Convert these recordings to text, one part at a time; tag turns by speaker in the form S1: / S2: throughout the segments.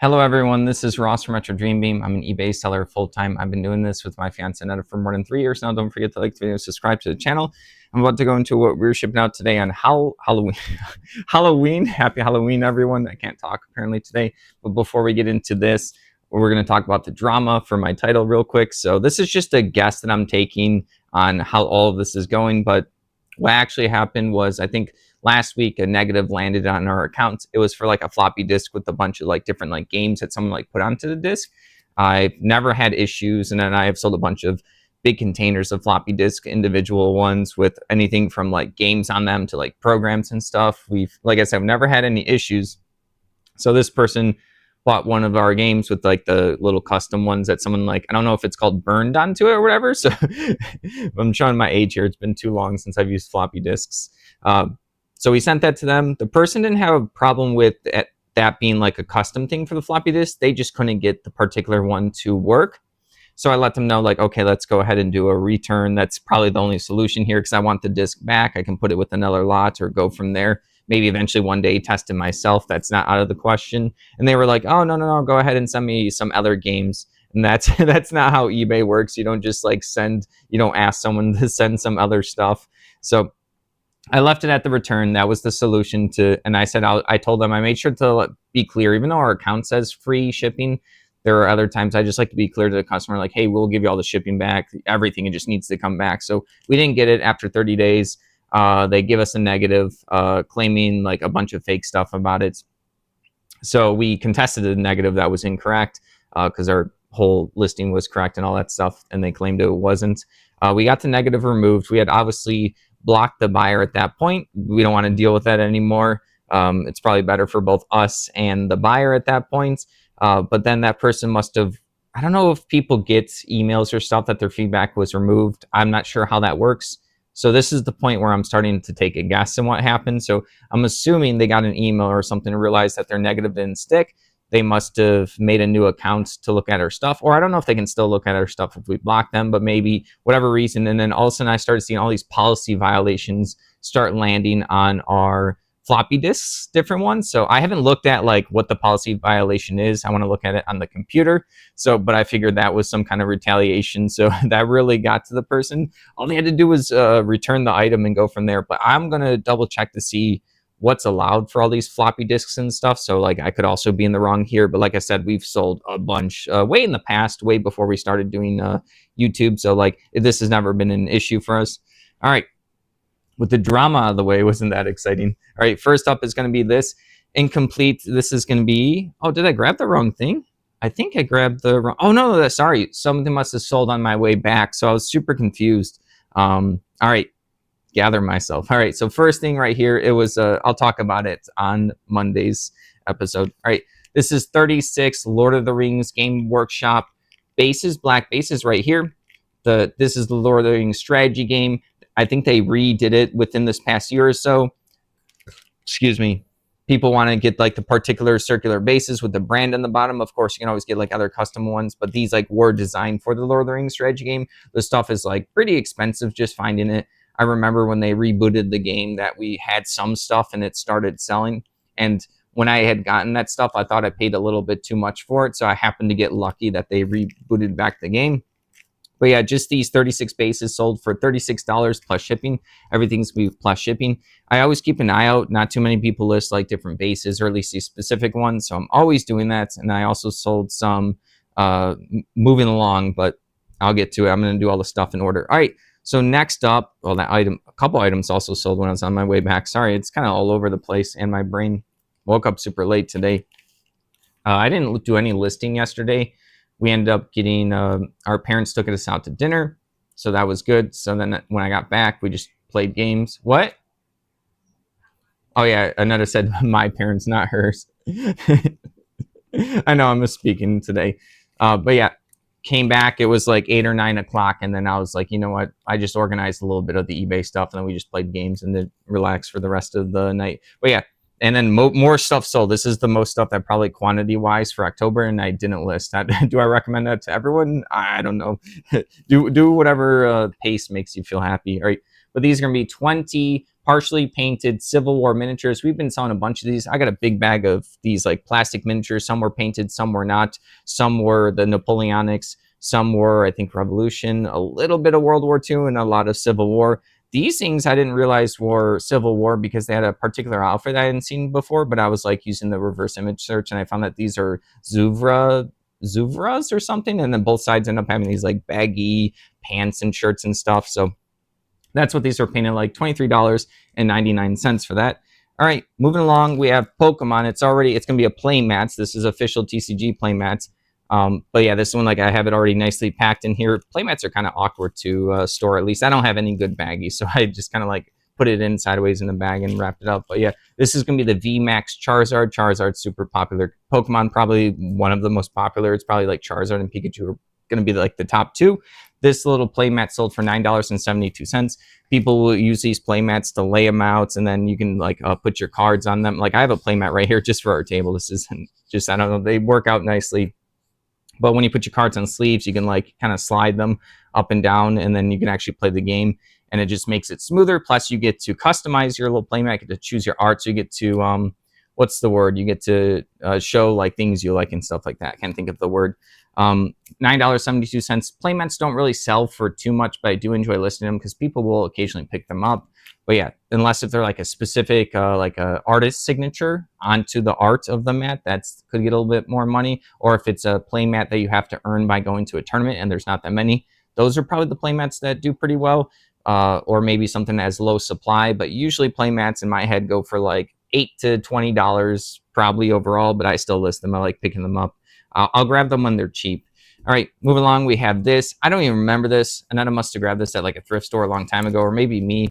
S1: Hello everyone, this is Ross from retrodreambeam. I'm an eBay seller full-time. I've been doing this with my fiance Netta for more than 3 years now. Don't forget to like the video, subscribe to the channel. I'm about to go into what we're shipping out today on Halloween. Halloween. Happy Halloween, everyone. I can't talk apparently today. But before we get into this, we're going to talk about the drama for my title real quick. So this is just a guess that I'm taking on how all of this is going. But what actually happened was, I think last week a negative landed on our account. It was for like a floppy disk with a bunch of like different like games that someone like put onto the disk. I've never had issues, and then I have sold a bunch of big containers of floppy disk, individual ones with anything from like games on them to like programs and stuff. Like I said, I've never had any issues. So this person bought one of our games with like the little custom ones that someone like, I don't know if it's called, burned onto it or whatever. So I'm showing my age here. It's been too long since I've used floppy disks. So we sent that to them. The person didn't have a problem with that being like a custom thing for the floppy disk. They just couldn't get the particular one to work. So I let them know, like, okay, let's go ahead and do a return. That's probably the only solution here because I want the disk back. I can put it with another lot or go from there. Maybe eventually one day test it myself. That's not out of the question. And they were like, oh, no, go ahead and send me some other games. And that's not how eBay works. You don't just like you don't ask someone to send some other stuff. So I left it at the return. That was the solution and I said, I told them, I made sure to be clear, even though our account says free shipping, there are other times I just like to be clear to the customer, like, hey, we'll give you all the shipping back, everything, it just needs to come back. So we didn't get it after 30 days. They give us a negative, claiming like a bunch of fake stuff about it. So we contested the negative. That was incorrect because our whole listing was correct and all that stuff, and they claimed it wasn't. We got the negative removed. We had obviously blocked the buyer at that point. We don't want to deal with that anymore. It's probably better for both us and the buyer at that point. But then that person must have, I don't know if people get emails or stuff that their feedback was removed. I'm not sure how that works. So this is the point where I'm starting to take a guess on what happened. So I'm assuming they got an email or something and realized that their negative didn't stick. They must have made a new account to look at our stuff. Or I don't know if they can still look at our stuff if we block them, but maybe whatever reason. And then all of a sudden I started seeing all these policy violations start landing on our floppy disks, different ones. So I haven't looked at like what the policy violation is. I want to look at it on the computer. So, but I figured that was some kind of retaliation. So that really got to the person. All they had to do was return the item and go from there. But I'm going to double check to see what's allowed for all these floppy disks and stuff. So like I could also be in the wrong here. But like I said, we've sold a bunch way in the past, way before we started doing YouTube. So like this has never been an issue for us. All right. With the drama out of the way, wasn't that exciting? All right, first up is going to be this incomplete. This is going to be, oh, did I grab the wrong thing? I think I grabbed the wrong, oh no, sorry. Something must have sold on my way back. So I was super confused. All right, gather myself. All right, so first thing right here, it was, I'll talk about it on Monday's episode. All right, this is 36 Lord of the Rings Game Workshop bases, black bases right here. This is the Lord of the Rings strategy game. I think they redid it within this past year or so. Excuse me. People want to get like the particular circular bases with the brand on the bottom. Of course, you can always get like other custom ones, but these like were designed for the Lord of the Rings strategy game. The stuff is like pretty expensive just finding it. I remember when they rebooted the game that we had some stuff and it started selling. And when I had gotten that stuff, I thought I paid a little bit too much for it. So I happened to get lucky that they rebooted back the game. But yeah, just these 36 bases sold for $36 plus shipping. Everything's going to be plus shipping. I always keep an eye out. Not too many people list like different bases or at least these specific ones. So I'm always doing that. And I also sold some moving along, but I'll get to it. I'm going to do all the stuff in order. All right. So next up, well, a couple items also sold when I was on my way back. Sorry, it's kind of all over the place and my brain woke up super late today. I didn't do any listing yesterday. We ended up getting, our parents took us out to dinner. So that was good. So then when I got back, we just played games. What? Oh yeah, Anetta said my parents, not hers. I know I'm misspeaking today. But yeah, came back. It was like 8 or 9 o'clock. And then I was like, you know what? I just organized a little bit of the eBay stuff. And then we just played games and then relaxed for the rest of the night. But yeah. And then more stuff sold. This is the most stuff that probably quantity-wise for October, and I didn't list that. Do I recommend that to everyone? I don't know. do whatever pace makes you feel happy. All right. But these are going to be 20 partially painted Civil War miniatures. We've been selling a bunch of these. I got a big bag of these like plastic miniatures. Some were painted, some were not. Some were the Napoleonics. Some were, I think, Revolution, a little bit of World War II, and a lot of Civil War. These things I didn't realize were Civil War because they had a particular outfit I hadn't seen before, but I was like using the reverse image search, and I found that these are Zuvras or something, and then both sides end up having these like baggy pants and shirts and stuff. So that's what these are painted like, $23.99 for that. All right, moving along, we have Pokemon. It's going to be a play mats. This is official TCG play mats. But yeah, this one, like I have it already nicely packed in here. Playmats are kind of awkward to store. At least I don't have any good baggies, so I just kind of like put it in sideways in the bag and wrapped it up. But yeah, this is going to be the VMAX Charizard. Charizard's super popular. Pokemon, probably one of the most popular. It's probably like Charizard and Pikachu are going to be like the top two. This little playmat sold for $9.72. People will use these playmats to lay them out, and then you can like put your cards on them. Like I have a playmat right here just for our table. This isn't just, I don't know, they work out nicely. But when you put your cards on sleeves, you can like kind of slide them up and down, and then you can actually play the game, and it just makes it smoother. Plus, you get to customize your little playmat, you get to choose your art, so you get to what's the word? You get to show like things you like and stuff like that. I can't think of the word. $9.72. Playmats don't really sell for too much, but I do enjoy listing them because people will occasionally pick them up. But yeah, unless if they're like a specific like a artist signature onto the art of the mat, that's could get a little bit more money. Or if it's a play mat that you have to earn by going to a tournament and there's not that many, those are probably the play mats that do pretty well. Or maybe something that has low supply, but usually play mats in my head go for like $8 to $20 probably overall, but I still list them. I like picking them up. I'll grab them when they're cheap. All right, moving along, we have this. I don't even remember this. Anetta must have grabbed this at like a thrift store a long time ago, or maybe me.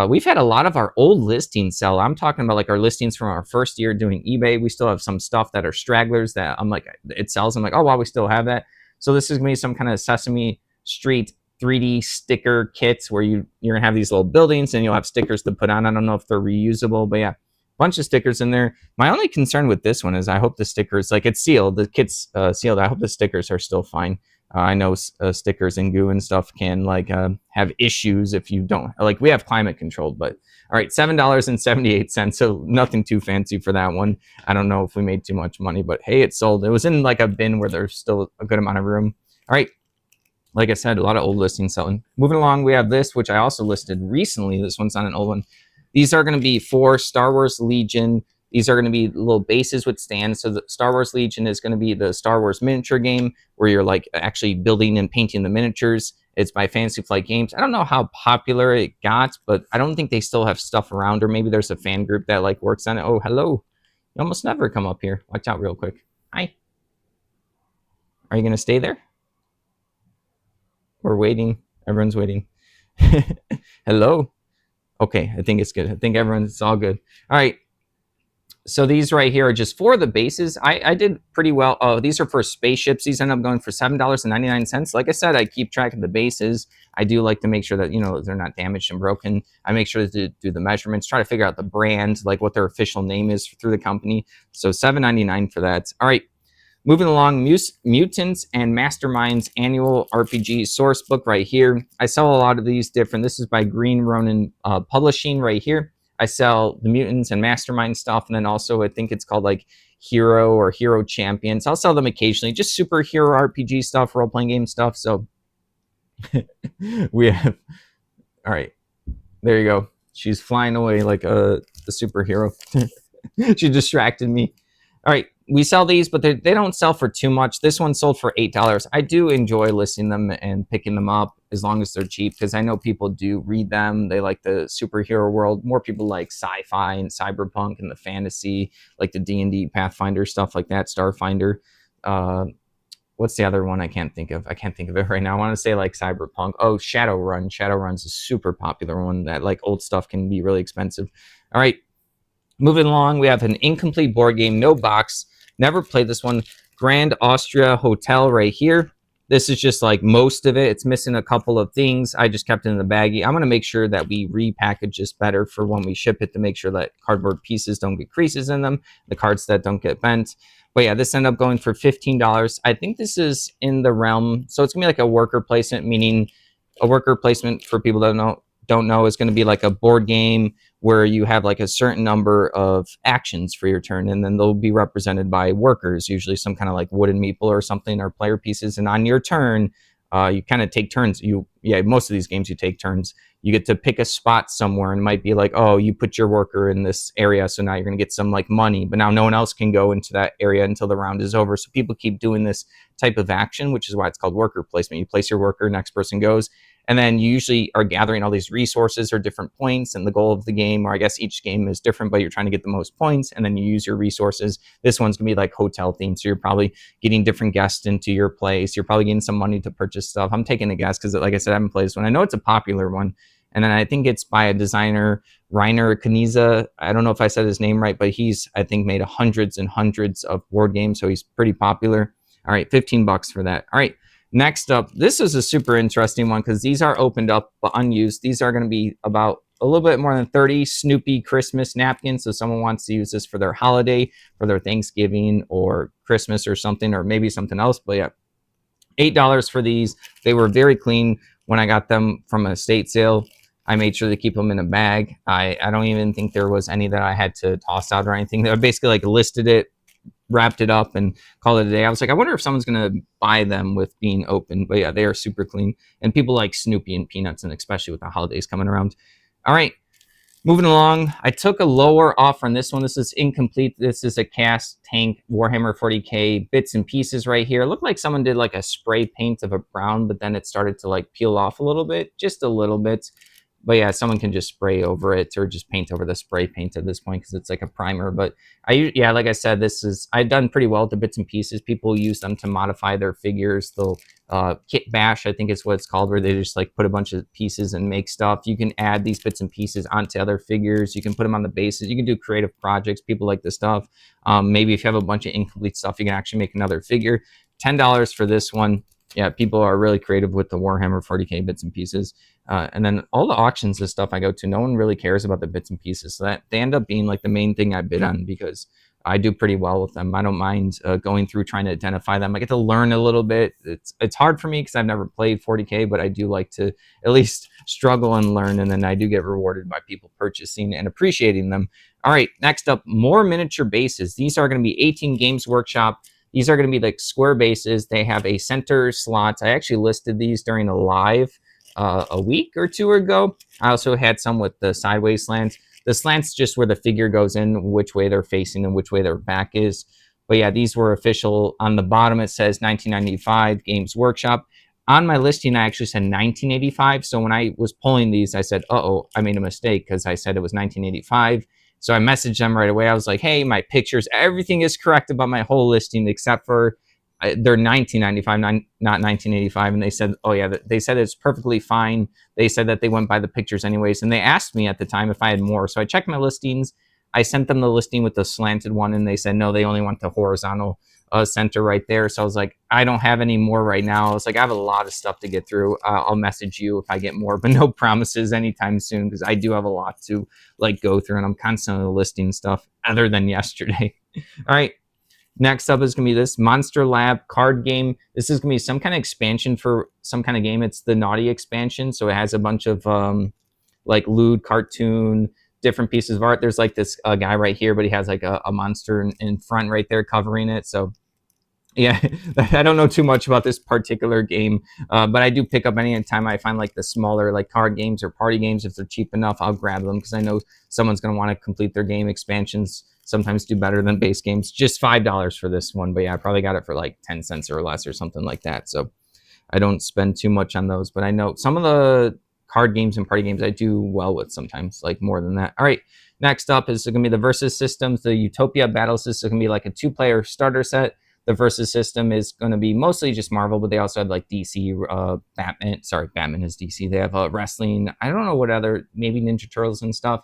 S1: We've had a lot of our old listings sell. I'm talking about like our listings from our first year doing eBay. We still have some stuff that are stragglers that I'm like, it sells. I'm like, oh, wow, we still have that. So this is going to be some kind of Sesame Street 3D sticker kits where you're going to have these little buildings and you'll have stickers to put on. I don't know if they're reusable, but yeah, bunch of stickers in there. My only concern with this one is I hope the stickers, like it's sealed, the kit's sealed. I hope the stickers are still fine. I know stickers and goo and stuff can like have issues if you don't, like we have climate controlled, but all right, $7.78. So nothing too fancy for that one. I don't know if we made too much money, but hey, it sold. It was in like a bin where there's still a good amount of room. All right. Like I said, a lot of old listings selling. Moving along, we have this, which I also listed recently. This one's not an old one. These are going to be for Star Wars Legion. These are going to be little bases with stands. So the Star Wars Legion is going to be the Star Wars miniature game where you're like actually building and painting the miniatures. It's by Fantasy Flight Games. I don't know how popular it got, but I don't think they still have stuff around, or maybe there's a fan group that like works on it. Oh, hello. You almost never come up here. Watch out real quick. Hi. Are you going to stay there? We're waiting. Everyone's waiting. Hello. Okay, I think it's good. I think it's all good. All right. So these right here are just for the bases. I did pretty well. Oh, these are for spaceships. These end up going for $7.99. Like I said, I keep track of the bases. I do like to make sure that, you know, they're not damaged and broken. I make sure to do the measurements, try to figure out the brand, like what their official name is through the company. So $7.99 for that. All right. Moving along, Mutants and Masterminds annual RPG source book right here. I sell a lot of these different. This is by Green Ronin Publishing right here. I sell the Mutants and Mastermind stuff, and then also I think it's called like Hero or Hero Champions. I'll sell them occasionally, just superhero RPG stuff, role-playing game stuff. So we have, all right, there you go. She's flying away like a superhero. She distracted me. All right, we sell these, but they don't sell for too much. This one sold for $8. I do enjoy listing them and picking them up as long as they're cheap, because I know people do read them. They like the superhero world. More people like sci-fi and cyberpunk and the fantasy, like the D&D, Pathfinder, stuff like that, Starfinder. What's the other one I can't think of? I can't think of it right now. I want to say like cyberpunk. Oh, Shadowrun. Shadowrun's a super popular one that like old stuff can be really expensive. All right. Moving along, we have an incomplete board game, no box. Never played this one. Grand Austria Hotel right here. This is just like most of it. It's missing a couple of things. I just kept it in the baggie. I'm going to make sure that we repackage this better for when we ship it, to make sure that cardboard pieces don't get creases in them, the cards that don't get bent. But yeah, this ended up going for $15. I think this is in the realm. So it's going to be like a worker placement, meaning a worker placement for people that don't know is going to be like a board game where you have like a certain number of actions for your turn, and then they'll be represented by workers, usually some kind of like wooden meeple or something, or player pieces. And on your turn, you kind of take turns. Most of these games you take turns. You get to pick a spot somewhere, and it might be like, oh, you put your worker in this area, so now you're going to get some like money, but now no one else can go into that area until the round is over. So people keep doing this type of action, which is why it's called worker placement. You place your worker, next person goes, and then you usually are gathering all these resources or different points. And the goal of the game, or I guess each game is different, but you're trying to get the most points, and then you use your resources. This one's gonna be like hotel themed, so you're probably getting different guests into your place. You're probably getting some money to purchase stuff. I'm taking a guess because, like I said, I haven't played this one. I know it's a popular one, and then I think it's by a designer, Reiner Kaniza. I don't know if I said his name right, but he's, I think, made hundreds and hundreds of board games, so he's pretty popular. All right, $15 for that. All right. Next up, this is a super interesting one because these are opened up but unused. These are going to be about a little bit more than 30 Snoopy Christmas napkins. So someone wants to use this for their holiday, for their Thanksgiving or Christmas or something, or maybe something else. But yeah, $8 for these. They were very clean when I got them from an estate sale. I made sure to keep them in a bag. I don't even think there was any that I had to toss out or anything. They basically like listed it, wrapped it up, and called it a day. I was like, I wonder if someone's gonna buy them with being open. But yeah, they are super clean, and people like Snoopy and Peanuts, and especially with the holidays coming around. All right, moving along. I took a lower offer on this one. This is incomplete. This is a cast tank Warhammer 40k bits and pieces right here. It looked like someone did like a spray paint of a brown, but then it started to like peel off a little bit, just a little bit. But yeah, someone can just spray over it or just paint over the spray paint at this point because it's like a primer. But like I said, I've done pretty well with the bits and pieces. People use them to modify their figures. They'll kit bash, I think is what it's called, where they just like put a bunch of pieces and make stuff. You can add these bits and pieces onto other figures. You can put them on the bases. You can do creative projects. People like this stuff. Maybe if you have a bunch of incomplete stuff, you can actually make another figure. $10 for this one. Yeah, people are really creative with the Warhammer 40k bits and pieces. And then all the auctions and stuff I go to, no one really cares about the bits and pieces. So that they end up being like the main thing I bid on because I do pretty well with them. I don't mind going through trying to identify them. I get to learn a little bit. It's hard for me because I've never played 40k, but I do like to at least struggle and learn. And then I do get rewarded by people purchasing and appreciating them. All right, next up, more miniature bases. These are going to be 18 Games Workshop. These are going to be like square bases. They have a center slot. I actually listed these during a live a week or two ago. I also had some with the sideways slants. The slant's just where the figure goes in, which way they're facing and which way their back is. But yeah, these were official. On the bottom, it says 1995 Games Workshop. On my listing, I actually said 1985. So when I was pulling these, I said, uh-oh, I made a mistake because I said it was 1985. So I messaged them right away. I was like, hey, my pictures, everything is correct about my whole listing except for they're 1995, not 1985. And they said, oh yeah, they said it's perfectly fine. They said that they went by the pictures anyways. And they asked me at the time if I had more. So I checked my listings. I sent them the listing with the slanted one, and they said, no, they only want the horizontal center right there. So I was like, I don't have any more right now. I was like, I have a lot of stuff to get through. I'll message you if I get more, but no promises anytime soon because I do have a lot to like go through, and I'm constantly listing stuff other than yesterday. All right. Next up is going to be this Monster Lab card game. This is going to be some kind of expansion for some kind of game. It's the Naughty expansion. So it has a bunch of like lewd cartoon, different pieces of art. There's like this guy right here, but he has like a monster in front right there covering it. So yeah, I don't know too much about this particular game, but I do pick up any time I find like the smaller like card games or party games. If they're cheap enough, I'll grab them because I know someone's going to want to complete their game. Expansions sometimes do better than base games. Just $5 for this one, but yeah, I probably got it for like 10 cents or less or something like that. So I don't spend too much on those, but I know some of the card games and party games I do well with sometimes, like more than that. All right, next up is going to be the Versus systems. The Utopia Battle System is going to be like a 2-player starter set. The Versus system is going to be mostly just Marvel, but they also have like DC, Batman. Sorry, Batman is DC. They have wrestling. I don't know what other, maybe Ninja Turtles and stuff.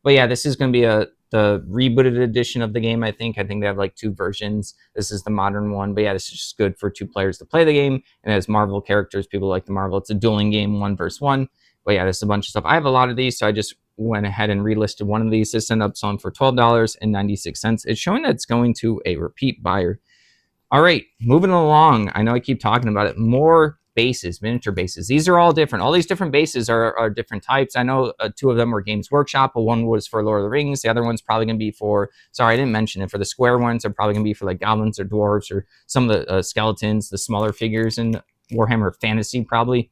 S1: But yeah, this is going to be the rebooted edition of the game, I think. I think they have like 2 versions. This is the modern one. But yeah, this is just good for 2 players to play the game. And as Marvel characters, people like the Marvel. It's a dueling game, 1 versus 1. But yeah, there's a bunch of stuff. I have a lot of these, so I just went ahead and relisted one of these. This ended up selling for $12.96. It's showing that it's going to a repeat buyer. All right, moving along. I know I keep talking about it. More bases, miniature bases. These are all different. All these different bases are different types. I know 2 of them were Games Workshop, but one was for Lord of the Rings. The other one's probably going to be for, sorry, I didn't mention it, for the square ones are probably going to be for like goblins or dwarves or some of the skeletons, the smaller figures in Warhammer Fantasy probably.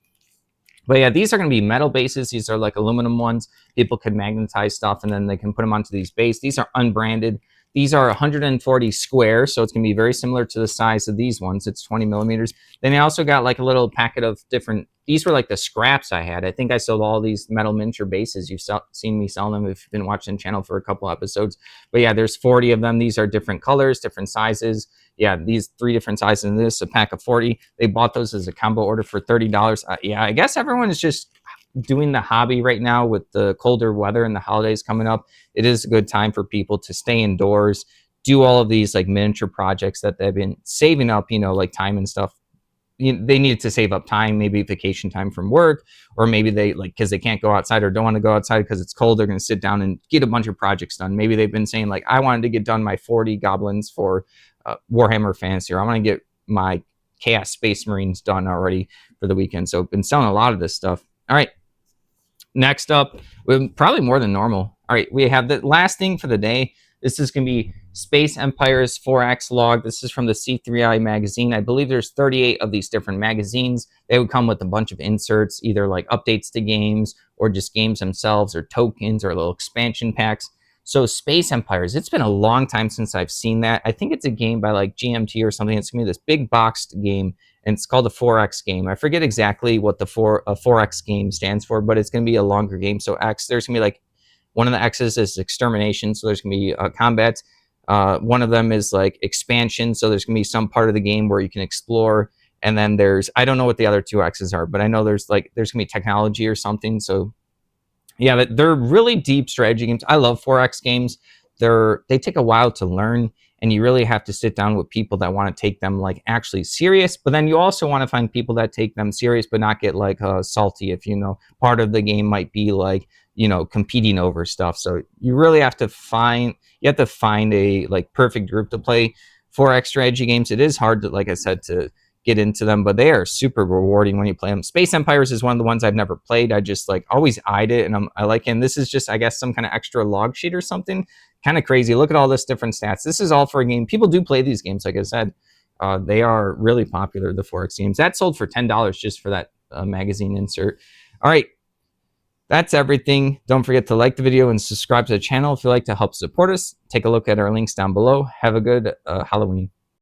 S1: But yeah, these are going to be metal bases. These are like aluminum ones. People could magnetize stuff and then they can put them onto these bases. These are unbranded. These are 140 square, so it's going to be very similar to the size of these ones. It's 20 millimeters. Then I also got like a little packet of different, these were like the scraps I had. I think I sold all these metal miniature bases. You've seen me sell them if you've been watching the channel for a couple episodes. But yeah, there's 40 of them. These are different colors, different sizes. Yeah, these 3 different sizes in this, a pack of 40. They bought those as a combo order for $30. Yeah, I guess everyone is just doing the hobby right now with the colder weather and the holidays coming up. It is a good time for people to stay indoors, do all of these like miniature projects that they've been saving up, you know, like time and stuff. They needed to save up time, maybe vacation time from work, or maybe they like, because they can't go outside or don't want to go outside because it's cold, they're going to sit down and get a bunch of projects done. Maybe they've been saying like, I wanted to get done my 40 goblins for Warhammer Fantasy, or I want to get my Chaos Space Marines done already for the weekend. So I've been selling a lot of this stuff. All right, next up, probably more than normal. All right, we have the last thing for the day. This is going to be Space Empire's 4X log. This is from the C3I magazine. I believe there's 38 of these different magazines. They would come with a bunch of inserts, either like updates to games or just games themselves or tokens or little expansion packs. So Space Empires, it's been a long time since I've seen that. I think it's a game by like GMT or something. It's going to be this big boxed game, and it's called the 4X game. I forget exactly what the 4X game stands for, but it's going to be a longer game. So X, there's going to be like, one of the X's is extermination, so there's going to be combat. One of them is like expansion, so there's going to be some part of the game where you can explore. And then there's, I don't know what the other 2 X's are, but I know there's going to be technology or something. So yeah, they're really deep strategy games. I love 4X games. They take a while to learn, and you really have to sit down with people that want to take them like actually serious. But then you also want to find people that take them serious but not get like salty if, you know, part of the game might be like, you know, competing over stuff. So you really have to find a like perfect group to play 4X strategy games. It is hard to, like I said, to get into them, but they are super rewarding when you play them. Space Empires is one of the ones I've never played. I just like always eyed it, and I like it. And this is just, I guess, some kind of extra log sheet or something. Kind of crazy. Look at all this different stats. This is all for a game. People do play these games, like I said. They are really popular, the 4X games. That sold for $10 just for that magazine insert. All right, that's everything. Don't forget to like the video and subscribe to the channel if you'd like to help support us. Take a look at our links down below. Have a good Halloween.